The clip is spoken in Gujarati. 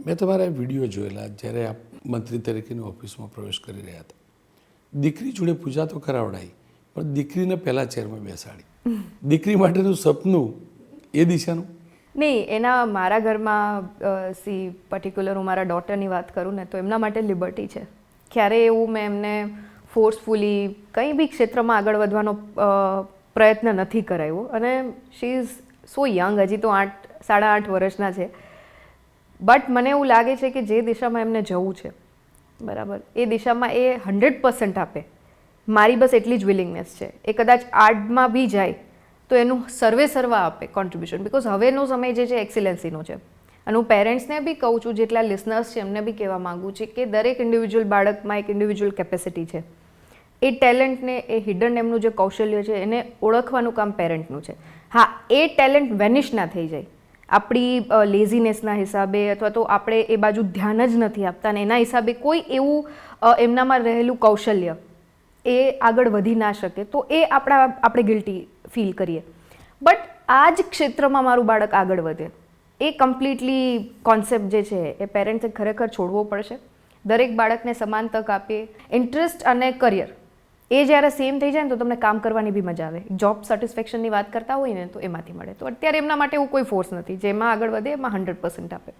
મેં તમારા વિડીયો જોયેલા જ્યારે આપ મંત્રી તરીકેની ઓફિસમાં પ્રવેશ કરી રહ્યા હતા. દીકરી જોડે પૂજા તો કરાવડાવી, પણ દીકરીને પહેલાં ચેરમાં બેસાડી. દીકરી માટેનું સપનું એ દિશાનું નહીં, એના મારા ઘરમાં પર્ટિક્યુલર હું મારા ડોટરની વાત કરું ને તો એમના માટે લિબર્ટી છે. ક્યારેય એવું મેં એમને ફોર્સફુલી કંઈ બી ક્ષેત્રમાં આગળ વધવાનો પ્રયત્ન નથી કરાવ્યો. અને શી ઇઝ સો યંગ, હજી તો 8.5 વર્ષના છે. બટ મને એવું લાગે છે કે જે દિશામાં એમને જવું છે, બરાબર, એ દિશામાં એ 100% આપે. મારી બસ એટલી જ વિલિંગનેસ છે. એ કદાચ આર્ટમાં બી જાય તો એનું સર્વા આપે કોન્ટ્રીબ્યુશન, બિકોઝ હવેનો સમય જે છે એક્સિલન્સીનો છે. અને હું પેરેન્ટ્સને બી કહું છું, જેટલા લિસનર્સ છે એમને બી કહેવા માગું છું કે દરેક ઇન્ડિવિજ્યુઅલ બાળકમાં એક ઇન્ડિવિજ્યુઅલ કેપેસિટી છે. એ ટેલેન્ટને, એ હિડન એમનું જે કૌશલ્ય છે એને ઓળખવાનું કામ પેરેન્ટનું છે. હા, એ ટેલેન્ટ વેનિશ ના થઈ જાય આપણી લેઝીનેસના હિસાબે, અથવા તો આપણે એ બાજુ ધ્યાન જ નથી આપતા ને એના હિસાબે કોઈ એવું એમનામાં રહેલું કૌશલ્ય એ આગળ વધી ના શકે, તો એ આપણે ગિલ્ટી ફીલ કરીએ. બટ આ જ ક્ષેત્રમાં મારું બાળક આગળ વધે, એ કમ્પ્લીટલી કોન્સેપ્ટ જે છે એ પેરેન્ટ્સે ખરેખર છોડવો પડશે. દરેક બાળકને સમાન તક આપીએ. ઇન્ટરેસ્ટ અને કરિયર એ જ્યારે સેમ થઈ જાય ને તો તમને કામ કરવાની બી મજા આવે. જોબ સેટિસ્ફેક્શનની વાત કરતા હોય ને તો એમાંથી મળે. તો અત્યારે એમના માટે એવું કોઈ ફોર્સ નથી. જેમાં આગળ વધે એમાં 100% આપે.